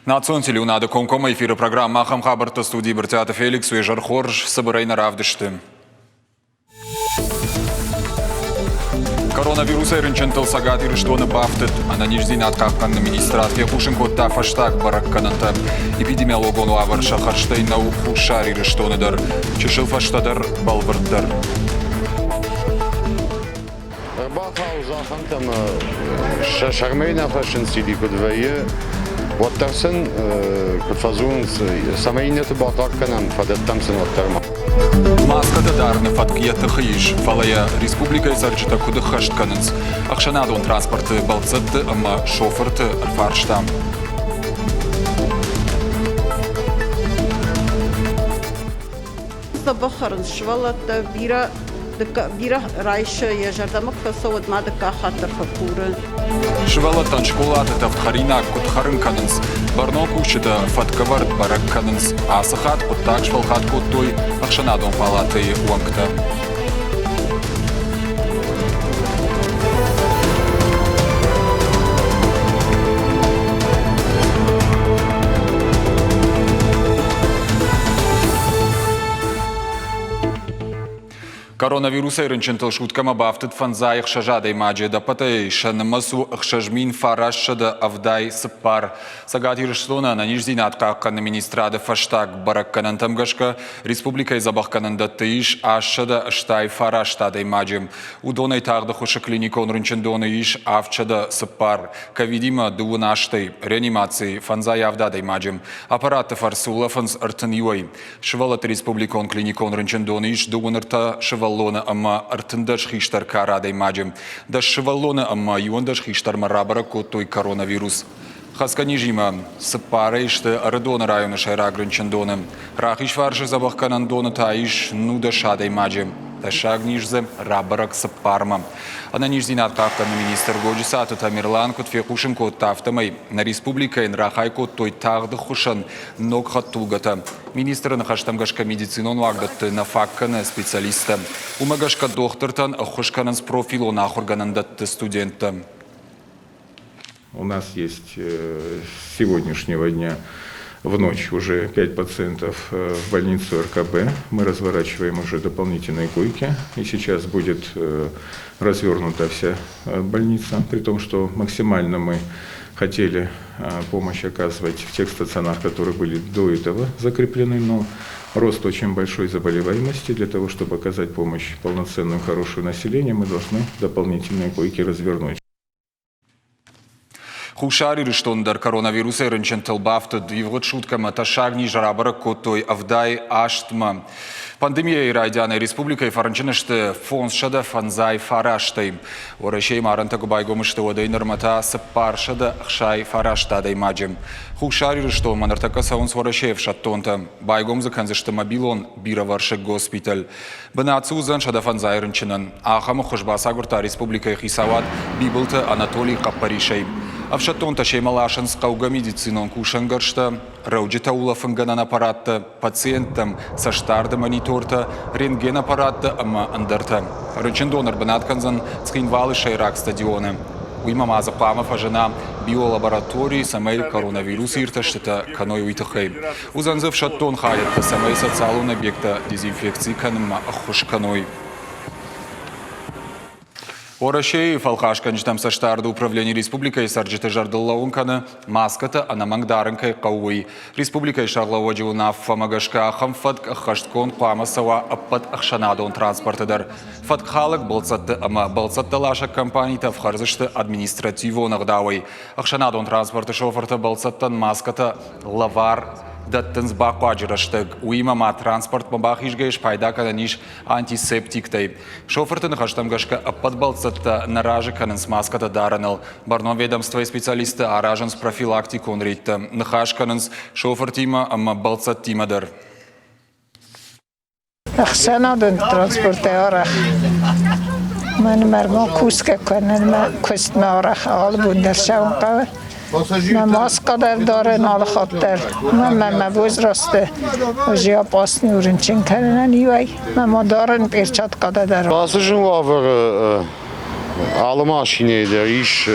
Национ телеунады комкома эфиры программа Хамхабарта студии Бартиата Феликс и Жархорж собирай на равдышты. Коронавирус айрынчын сагат ирыштоны бафтыт. Ананиждин аткаккан министратке хушынкотта фаштаг бараккананта. Эпидемиологону авар шахарштейнау хушар ирыштоныдыр. Чышыл фаштадыр балвырдыр. Бахаузахантам шармейна фашин сиди кудвее. Вот тарсен кудфазун самайнет батакканан фадаттамсен ваттарма. Маската дарны фаткиятты хыйыш. Фалая республика сарчыта куды хаштканынс. Акшанадон транспорты балцатты, ама шоферты альфарштам. Бахарн швалата бира райша я жардамак фасоват мадка хатар факуры. Швалатан школата в харина кутхарын канынс. Барно кушчыта фаткавард барак канынс. Асахат куттак швалхат куттой акшанадон палаты уангта. Коронавирус айрынчын шуткама бафтыт фанзайх шажадай маджи да патай шанмасу хшажмин фарашшада авдай сыппар. Сагат ирыштона на ниждин аткаккан министрады фаштаг баракканан тамгашка республикай забахканан да тыиш ашшада аштай фараштадай маджим. Удонай тагда хуша клиникон рынчын доны иш авчада сыппар. Кавидима дуын аштай реанимации фанзай авдадай маджим. Аппараты фарсула фанз артынюай. Швалат республикон клиникон рынчын доны иш дуын арта шваллона ама артындаш хиштар карадай маджим. Да шваллона ама юандаш хиштар марабара коттой коронавирус. Хасканижима сыппарайшты ардона района шайра грынчындоны. Рахиш фарши забахканан дона таиш нуда шадай маджим. Ташагнижзе рабарак сыппарма. Ананиждин аткаккан министр годжисаты Тамирлан котфе хушын коттафтамай. На республикайн рахай коттой тагды хушан ног хаттулгата. Министр нахаштамгашка медицинон вагдатты на факканы специалиста. Умагашка дохтыртан хушканан с профилон ахурганандатты студента. У нас есть с сегодняшнего дня в ночь уже 5 пациентов в больницу РКБ. Мы разворачиваем уже дополнительные койки. И сейчас будет развернута вся больница. При том, что максимально мы хотели помощь оказывать в тех стационарах, которые были до этого закреплены. Но рост очень большой заболеваемости. Для того, чтобы оказать помощь полноценную, хорошую населению, мы должны дополнительные койки развернуть. Хушари рыштондар коронавирус айрынчын тылбафты дивгот шуткама ташагни жарабара коттой авдай аштма. Пандемия ирайдяна республика и фаранчынышты фонсшада фанзай фараштай. Орашей маранта губайгомышты одай нормата сыппаршада хшай фараштадай маджим. Хушари рыштон манартака саун сварашеев шаттонта. Байгомзы канзышты мобилон бира варшек госпиталь. Бынацузан шада фанзай рынчынын. Ахамы хушбаса гурта республика и хисават бибылты Анатолий Каппаришей. Авшаттонта шеймалашын скауга медицинон кушангаршта, рауджита улафынганан аппаратты, пациенттам саштарды мониторта, рентген аппаратты ама андарта. Рынчын донор бынатканзан цхинвалы шайрак стадионы. Уймама запамов ажена биолаборатории самай коронавирус ирташтыта каной уйтахай. Узанзыв шаттон хаятта самай социалун объекта дезинфекции каныма ахуш каной. Орашей фалхашканчтам саштарды управление республикой сарджиты жардыллаунканы маската анамангдарынкай қауы. Республикой шарлауаджиуна фамагашка хамфадк ахашткон қуамасава аппад ахшанадон транспортыдар. Фадхалык болцатты ама болцатты лаша компанийта вхарзышты административон ағдауы. Ахшанадон транспорты шоферты болцаттан маската лавар даттынз бақу ажыраштык. Уймама транспорт мабахишгеш пайдакананиш антисептиктай. Шофертын хаштамгашка аппадбалцатта наражы канынс маската дараныл. Барно ведомство и специалисты аражанс профилактикон рейтті. Нахаш канынс шофертима ама балцаттимадар. Ахшанадон транспорты арах. Мен мармо куска канын кустма арах ал бундершаун қавы. من ماسک داره نال خاطر من بوز راسته وجیا پاس نیورنچین کردن نیوی من دارن پیرچات قدر داره. Pasajın var alım aşineydi iş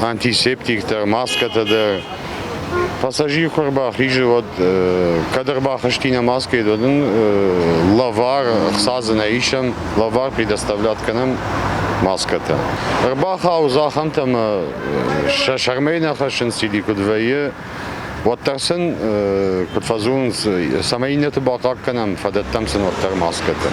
антисептиктер, маскатадер. Пассажир хорбах рижи вот кадрбах аштина маска идоден лавар хсазана ишем лавар предоставлят к нам маската. Рбаха узахан там шармейна хашен стили кудвее вот тарсен кудфазун самайнет батак к нам фадет тамсен вот тар маската.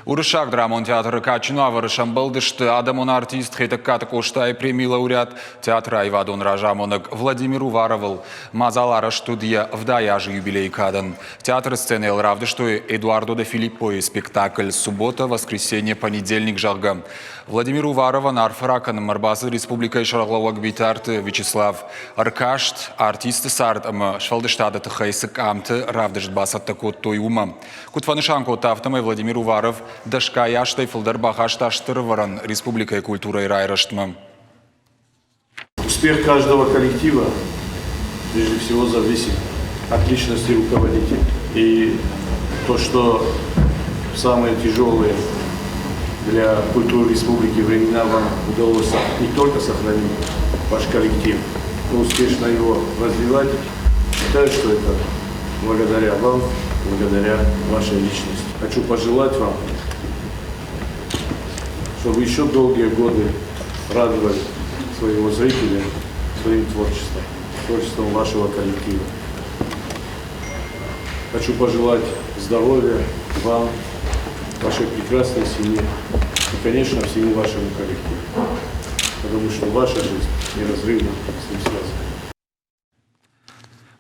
Урышак драмон театры Качина варышам балдышты адамон артист хетеккаты коштай премий лауреат театра Ивадон Ражамонок Владимир Уваровыл мазалара студия вдаяжы юбилей кадан. Театр сцены Элравдыштой Эдуардо де Филиппо спектакль суббота, воскресенье, понедельник жарга. Владимир Уварова нарфракан Марбасы Республика Ишарглавак Битарты Вячеслав Аркашт артисты сарт ама швалдыштада тахайсык амты равдышт басат такот той ума. Кутфанышанко тафтамай Владимир Уваров Дашка яштай филдер бахашта штырваран Республика культура и райраштма. Успех каждого коллектива прежде всего зависит от личности руководителя. И то, что самые тяжелые для культуры республики времена вам удалось не только сохранить ваш коллектив, но успешно его развивать, считаю, что это благодаря вам, благодаря вашей личности. Хочу пожелать вам, чтобы еще долгие годы радовали своего зрителя своим творчеством, творчеством вашего коллектива. Хочу пожелать здоровья вам, вашей прекрасной семье и, конечно, всему вашему коллективу, потому что ваша жизнь неразрывно с ним связана.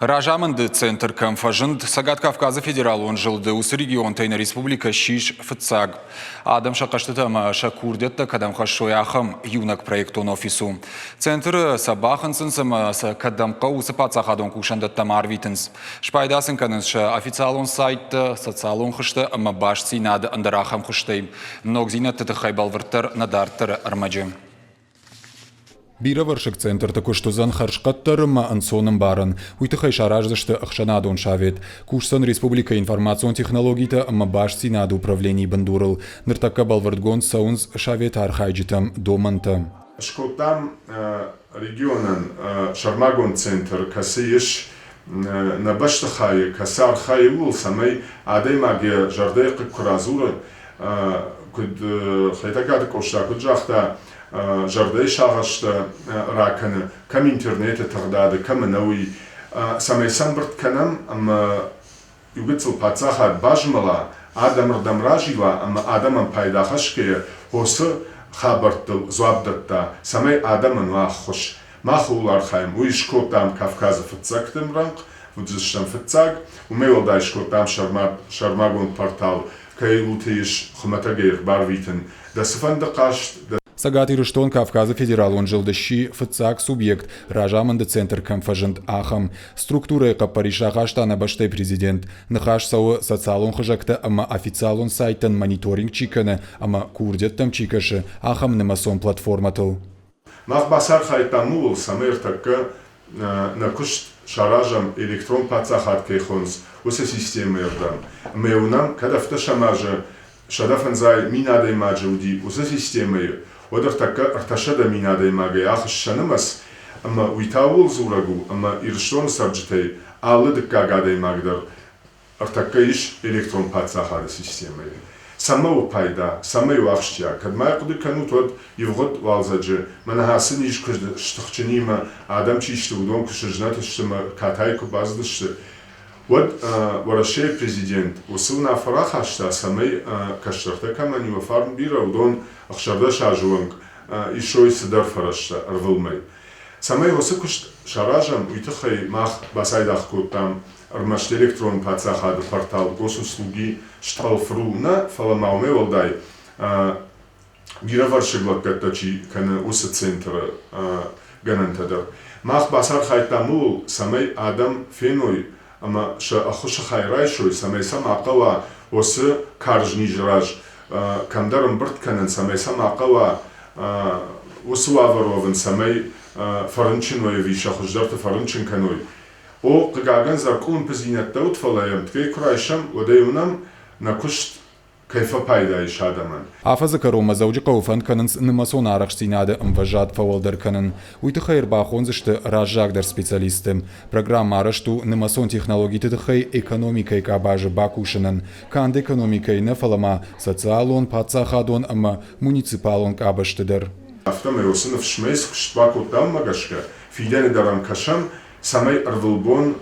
Ражаманды центр Камфажинд Сагат Кавказа федерал он жилды ус регион Тайна Республика Шиш Фцаг. Адам Шакаштатама Шакурдетта Кадам Хашояхам юнак проектон офису. Центр Сабахансенсам Кадамка Усапацахадон Кушандатта Марвитенс. Шпайдасен каненш официалон сайт социалон хышты ама башси над андарахам хышты. Ногзина Тетахайбалвертер Надартер Армаджи. Бираваршик центр такой что зан харшкаттарыма ансоным барын. Уйтыхай шараждышты ахшанадон шавет. Кушсан Республика информацион технологийта ама башси над управлений бандурыл. Ныртакка балвардгон саунс шавет архайджитам доманта. Шкотам регионан Шармагон центр касиеш на баштахай касар хайул самай адей маге жардайк куразура куд хайтагад кошта куд жахта жарды шағашты раканы, кам интернеті тағдады, кам науи. Самай санбырт канам, ама югыцыл пацахат бажмала, адамырдам ражила, ама адамын пайдахашке, осы хабыртыл зуабдатта, самай адамын лахуш. Махулар хайм, уишкотам Кавказа фыцактым ранг, вудзыштам фыцаг, умейлдай шкотам шармагон портал, кай лутыш хуматагейр барвитын, да сыфанды кашт, Сагат Ирыштон Кавказа федерал он жилдащи ФЦАК субъект Ражаманды центр Камфажинд Ахам. Структура Капаришаха штана баштай президент. Нахаш сау социалон хажакта ама официалон сайтан мониторинг чикана ама курдеттам чикаши Ахам намасон платформатыл. Махбасар хайтамул самер такка на кушт шаражам электрон пацахат кейхонс усе системы эрдам. Меунам кадафта шамажа шадафанзай минадей маджуди усе системы Одер така арташада минадей маге ахшанамас, ама уитаул зурагу, ама ирштон сабжтей, аллыдык кагадей магдер, артакаиш электрон пацахада системы. Самау пайда, самау ахштя, кадмай куды канут от евгод валзаджи, манахасын иш кыжды штыхчанима, адам чишты удон кышыжнаты штыма катайку баздышты. Вот варашей президент усыл на фарахашта самый каштарта камани вафарн бира удон ахшарда шажуанг ишой сидар фарашта арвылмай. Самый усыкуш шаражам уйтахай мах басайдах котам армашт электрон пацахады портал госуслуги шталфру на фаламауме валдай бира варшиглак каттачи кана усы центра ганантадар. Мах басар хайтамул самый адам феной ама ахуша хайрайшой самайсам ақава осы каржни жраж камдарым бірт канан самайсам ақава осы ваваровын самай фарынчин ой виша хуждарты фарынчин каной او قاعدن زرقون بزینت داوت فلایم تکی کرایشم و دیونم نکشت كيف بايدا شادمان Афазы карома заудикау фанканынс нымасон арахштинады мважат фавалдарканын. Уйтыхайр бахонзышты разжагдар специалисты. Программа арашту нымасон технологии тытыхай экономикой кабажы бакушынын. Канд экономикой нафалама социалон пацахадон ама муниципалон кабаштыдыр. Автомеосынов шмейс кштбаку даммагашка фидены дарам кашам самай арвылбон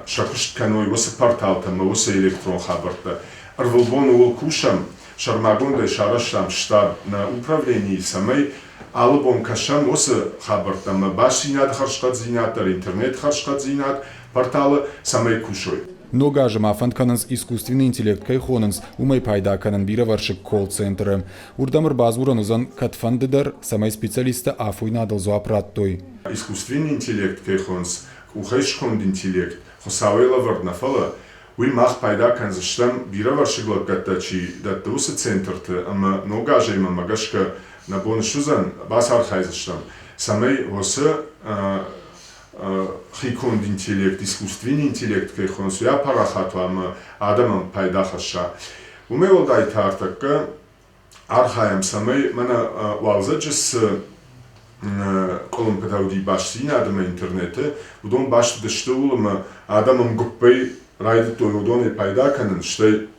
шакушт каной восы порталтам восы электрон хабарта. Арвылбон уол кушам шармагонда шарашам штаб на управлении самай албон кашам восы хабартам баш зинат харшкат зинатар интернет харшкат зинат порталы самай кушой. Ногажыма фантканынс искусственный интеллект кайхонынс умай пайда канын бира варшык колл-центры. Урдамыр базуран узан катфандыдар самай специалиста афуй надалзу апраттой. Искусственный интеллект кайхонс ухайшконд интеллект хосавайла варднафала уй мах пайда канзыштам бира варшыглак гаттачи даттаусы центрты ама ногажыма магашка на бонышузан бас архайзыштам. Самай хосы хиконд интеллект, искусственный интеллект кайхонс я парахату ама адамам пайда хаша. Умел дайтартакка архаям самай мана валзаджис колом петауди башсин адама интернете удон баш дыштуулма адамам гуппей райдытой удон пайда канын штай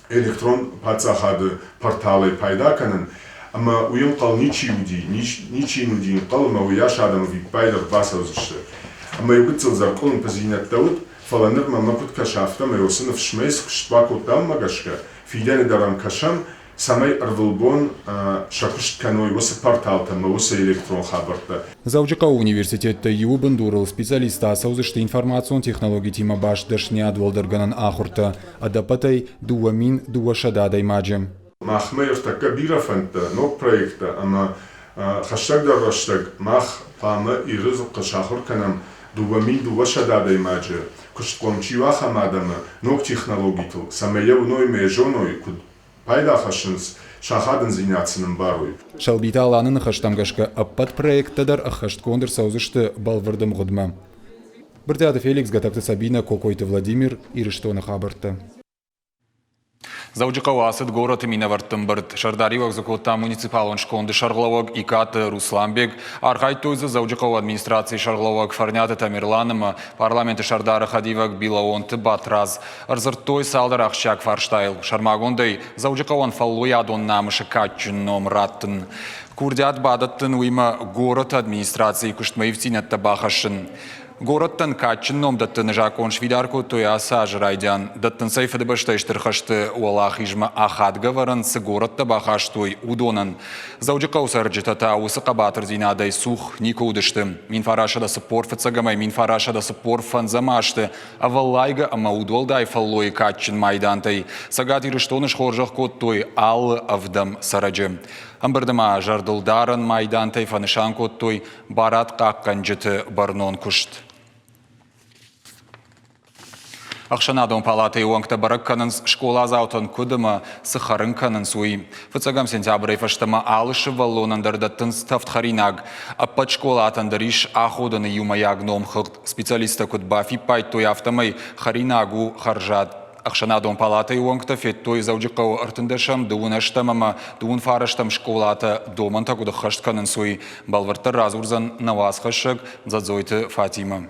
электрон пацахады порталы пайда канын ама уйым кал ничиуди ничинуди кал ма уяш адам ви пайда басаузышты ама югыцыл за колом пазинаттаут фаланыр мама куткашафта меосынов шмейс кштбаку даммагашка фидены дарам кашам самай арвылбон шакушт каной восы порталтам восы электрон хабарта. Заудикау университетта ю бандурал специалиста саузышты информацион технологии тима баш дашни адвалдарганан ахурта, адапатай дуамин дуашададай маджем. Махмейр така бирафанта ног проекта, ама хаштаг дараштаг мах пама и рызык кашахур канам дуамин дуашададай маджем. Кушткомчива хамадама ног технологитл, самая уной межоной куд пайда хашынс шахадын зинятсының баруй. Шалбита аланын хаштамгашка аппат проекттадар ахашткондыр саузышты балвардым ғудма. Біртяды Феликс, Гатакты Сабина, Кокойты Владимир, Ирыштоны хабарты. Заудикау асыд город минаварттым бірд. Шардаривак закотта муниципалон шконды Шарглавак Икаты Русланбек. Архайтойзы Заудикау администрации Шарглавак Фарняты Тамерланыма парламенты Шардары Хадивак Билаонты Батраз. Арзыртой салдар Ахшак Фарштайл. Шармагондай Заудикауан фаллуя адон намышы катчын номраттын. Курдят бадаттын уйма город администрации куштмаевтинетті бахашын. Городтан катчын номдаттын жакон швидарку тоя сажрайдян. Даттын сайфады баштайштырхашты уалах ижма ахадга варансы городта бахаштой удонан. Заудикау сарджитата усы қабатыр зинадай сух нико удышты. Мин фарашада сыпор фыцагамай, мин фарашада сыпор фанзамашты. Авалайга ама удолдай фаллой катчын майдантай. Сагат ирыштоныш хоржах кот той аллы авдам сараджы. Амбырдыма жардылдарын майдантай фанышан кот той барат қаққан жыты барнон күшт. Ақшанадон палаты уаңқта барак канынс школа заутан күдіма сықарын канын суи. Фыцагам сентябры фаштама алышы валлонандардаттын ставтхаринаг. Аппат школа атандариш ахуданы юмаяг номхылт. Специалиста күдбафи пайт той автомай харинагу харжат. Ақшанадон палаты уаңқта фет той заудикау артындашам дуынаштамама дуын фараштам школата доманта күді хашт канын суи. Балварта разурзан наваз хашык задзойты Фатима.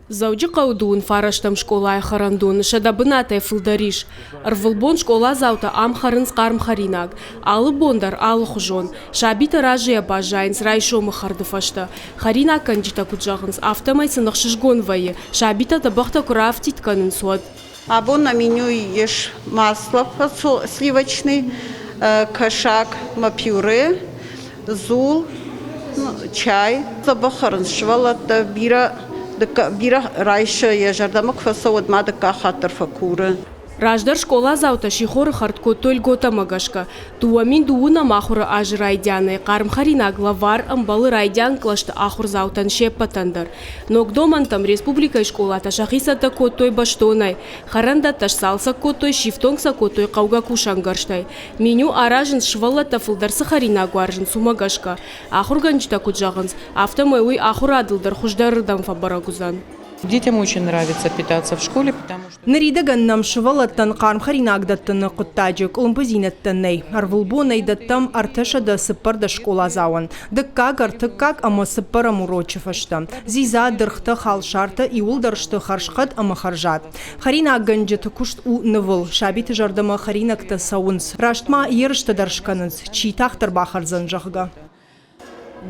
Заудикау дуын фараштам школа айхарандон шадабынатай фылдариш. Арвылбон школа заута ам харынс қарым харинаг. Алы бондар алы хужон. Шабита ражия бажайнс райшомы хардыфашта. Харина канджита куджағынс автомай сынық шышгон вайы. Шабита табақта крафтит канын суад. Або на меню ешь масло сливочный, кашак, пюре, зул, чай. Забахарынс швалата бира райша я жардамок фасауд мада кахатар факура. Раждар школа заута шихор хардко толь гота магашка. Туамин дууна махура аж райдяны. Карм харинаг лавар амбалы райдян клашта ахур заутан шеппатандар. Ногдомантам республика школа ташахисата котой баштонай. Харанда ташсалса котой шифтонгса котой кауга кушангарштай. Меню аражын швала тафылдарсы харинагу аржын сумагашка. Ахур ганчта куджаганс. Автомойуй ахур адылдар хуждарыдан фабарагузан. Детям очень нравится питаться в школе, потому что... Наридаган нам швалаттан карм харинагдаттан куттаджик лампазинаттанней. Арвулбонай даттам артеша да сыппар да школа зауан. Дыккак артыккак ама сыппар амурочефашта. Зиза дырхта халшарта и улдаршта харшхат ама харжат. Харинагганджет кушт у нывыл. Шабит жардама харинакта саунс. Раштма ершта даршканынс. Читахтар бахарзан жахга.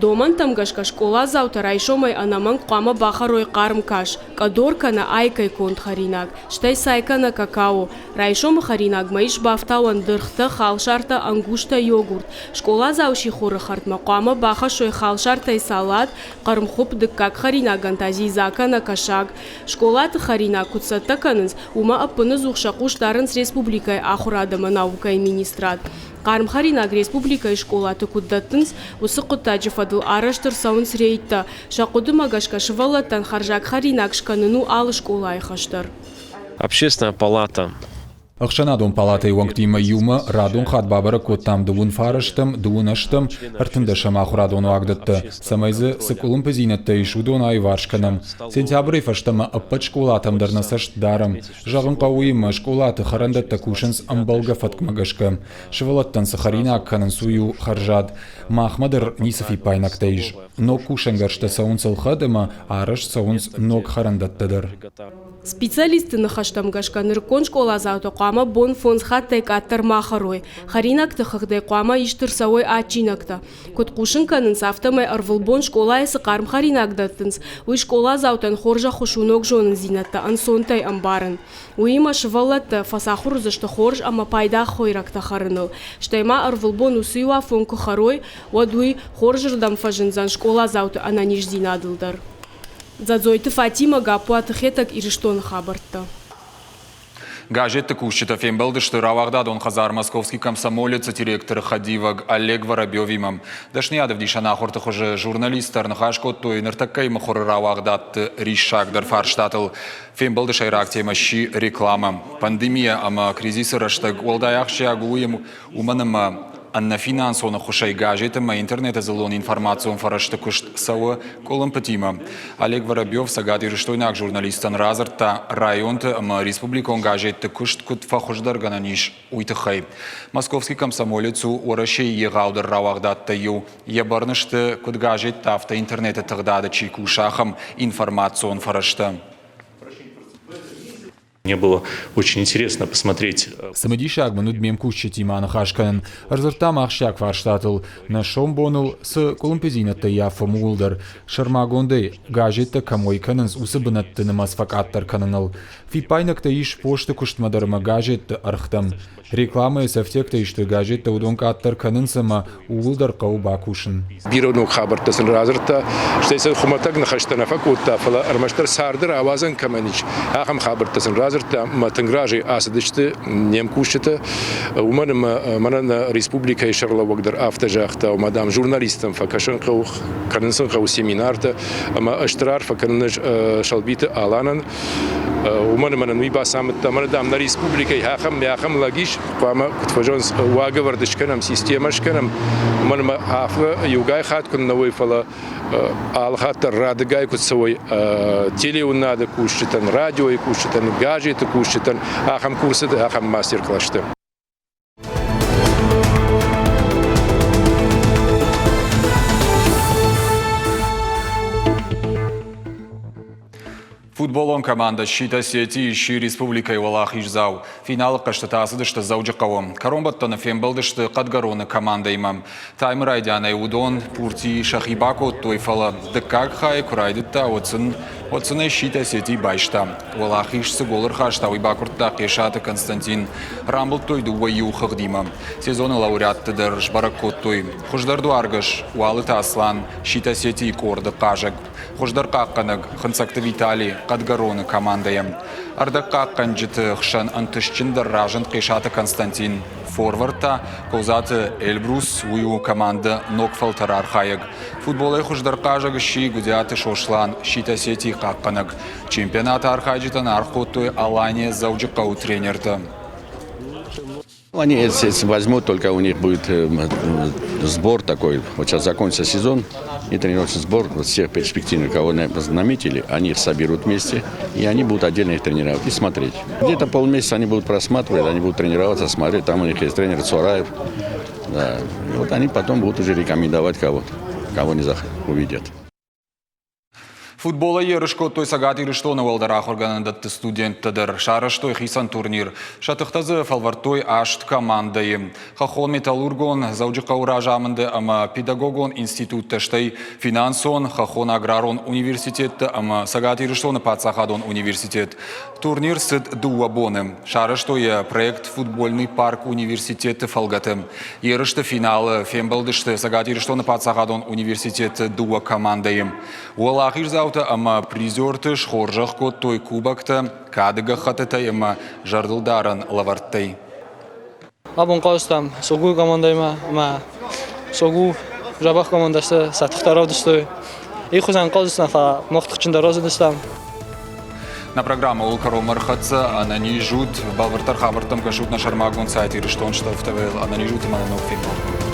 Доман тамгашка школа заута райшомай анаман қама бахарой қарым каш. Кадорка на айкай конт харинаг. Штай сайка на какао. Райшом харинаг маиш бафтауан дырхта халшарта ангушта йогурт. Школа зауши хоры хартма қама баха шой халшарта и салат. Қарым хуп дыккак харинаган тази зака на кашаг. Школа ты харинаг кутсатта канынс. Ума аппыны зухшакуштарынс республикай ахурадама наука и министрат. Қарым харинаг республика школа тыкуддаттынс, усы құттаджы фадыл араштыр саунс рейтта. Шақуды магашка шывалаттан харжак харинаг шканыну алы школа айхаштыр. Общественная палата. Ахшанадон палатай уангтима юма радон хатбабара коттам дуун фараштам дуунаштам артындашам ахурадон уагдатты. Самайзы сыкулым пазинатта ишудон айваршканам. Сентябрь фаштама аппат школатам дарнасашт дарам. Жағын қауыйма школаты харандатта кушанс амбалга фаткмагашка. Шывалаттан сахарина акканын сую харжад. Махмадыр нисафи пайнактайж. Но кушангаршта саунсал хадыма араш саунс ног харандаттадыр. Специалисты на хаштамгашка ныркон школа заута қама бон фонс хаттай каттар махарой. Харинакты хыхдай қама иштырсавой ачинакта. Кот кушынканын сафтамай арвылбон школа эсы қарым харинагдаттынс. Уй школа заутан хоржа хушунок жонын зинатта ансонтай амбарын. Уйма шывалатта фасахур зашты хорж ама пайда хойракта харыныл. Штайма арвылбон усыйва фонку харой, вадуй хоржырдам фажынзан школа заута ананиш зинадылдар. Задзойты Фатима гапуаты хетак ириштон хабарта. Газета кушчета фембелды, что равагдадон хазар московский комсомолец, директор Хадиваг Олег Воробьевимам. Дашниядов дишана хортах уже журналистар нахашкот то и нартакай махор равагдат ришак дар фарштатл. Фембелды шайрак темащи реклама. Пандемия ама кризисы раштаг олдаях агуем уманама. Анна финансовна хушай гаджеты, ма интернета залон информацию фарашты кушт сауа колом патима. Олег Воробьев сагат ирштойнак журналистан разарта районты, ама республикон гаджеты кушт кут фахуждаргана ниш уйтыхай. Московский комсомолецу орашей егаудыр равагдатта ю. Ебарнышты кут гаджет тафта интернета тагдада чайку шахам информацион фарашты. Мне было очень интересно посмотреть. Самедишак минут мем кушчет имана хашканен. Арзартам ахшак фарштатл. На шомбонул с колумпезинатта яфа мулдар. Шармагондей гаджетта камойканенс усыбынатты намасфакаттар кананал. Фипайнакта иш пошты куштмадарма гаджетта архтам. Реклама сефтекта ишты гаджетта удонка аттар канынсама улдар кауба кушын. Биронук хабартасын разарта. Штейсен хуматаг нахаштана факутта фала армаштар сардыр авазан каманич. Ахам хабартасын разарта матангражи асадышты немкушчета. Уманым манана республика ишарла вагдар автожахта мадам журналистам факашын кау канынсын кау семинарта. Ама аштрар факаныш шалбиты аланан. Уманым манан вибасамытта манадам на республика яхам лагиш. Пама кутфажонс уаговардышканам системашканам манма афга югай хаткун навой фала алхатар радгай кутсовой телеунада кушчитан радио и кушчитан гаджеты кушчитан ахам курсы ахам мастер-классы. Футболон команда щита сети ищи республикой Валах ижзау. Финал каштатасы дышты заужакавом. Каромбаттана фембл дышты кадгароны команда имам. Таймыр айдяна удон пурти шахибако тойфала. Дыкак хай курайдытта оцыны щита сети байшта. Валах ишсы голыр хашта уйбакуртта кешаты Константин. Рамбл тойду ваю хагдима. Сезоны лауреаттыдыр жбаракот той. Хуждарду аргаш, уалы таслан, щита сети корды кажак. Хождар какканыг хынсакты Виталий Кадгароны командаем. Ардак каккан житы хшан антышчиндар ражын қишаты Константин Форварда, каузаты Эльбрус ую команда Нокфалтар архаек. Футболы хождар кажаг ши гудяты шошлан шита сети какканыг. Чемпионат архаджитан архотуй Алания зауджикау тренерта. Они если возьмут, только у них будет сбор такой. Вот сейчас закончится сезон, и тренировочный сбор всех перспективных, кого наметили, они их соберут вместе, и они будут отдельно их тренировать и смотреть. Где-то полмесяца они будут просматривать, они будут тренироваться, смотреть. Там у них есть тренер Цураев. Да. И вот они потом будут уже рекомендовать кого-то, кого не увидят. Футбола ерышко той сагат ирыштоны волдарах органандатты студенттадыр. Шарыштой хисан турнир. Шатықтазы фалвартой ашт командайы. Хахон металлургон зауджиқа уражамынды ама педагогон институтташтай финансон хахон аграрон университетті ама сагат ирыштоны пацахадон университет. Турнир сыд дуабоны. Шарыштой проект футбольный парк университеті фалгаты. Ерышты финалы фембалдышты сагат ирыштоны пацахадон университеті дуа командайы. Уалах ирзауты ама призерты шхоржах кот той кубакты кадыга хатытай ама жардылдарын лаварттай. Абон қаустам согу командайма ама согу жабах командасы сатықтарав дыстой. И хузан қаустам фа моқтықчында розы дыстам. На программу Улкаро Мархатца анани жут балвартар хабартам кашут на шармагон сайт ирыштон штафтавел анани жут имананов фильмов.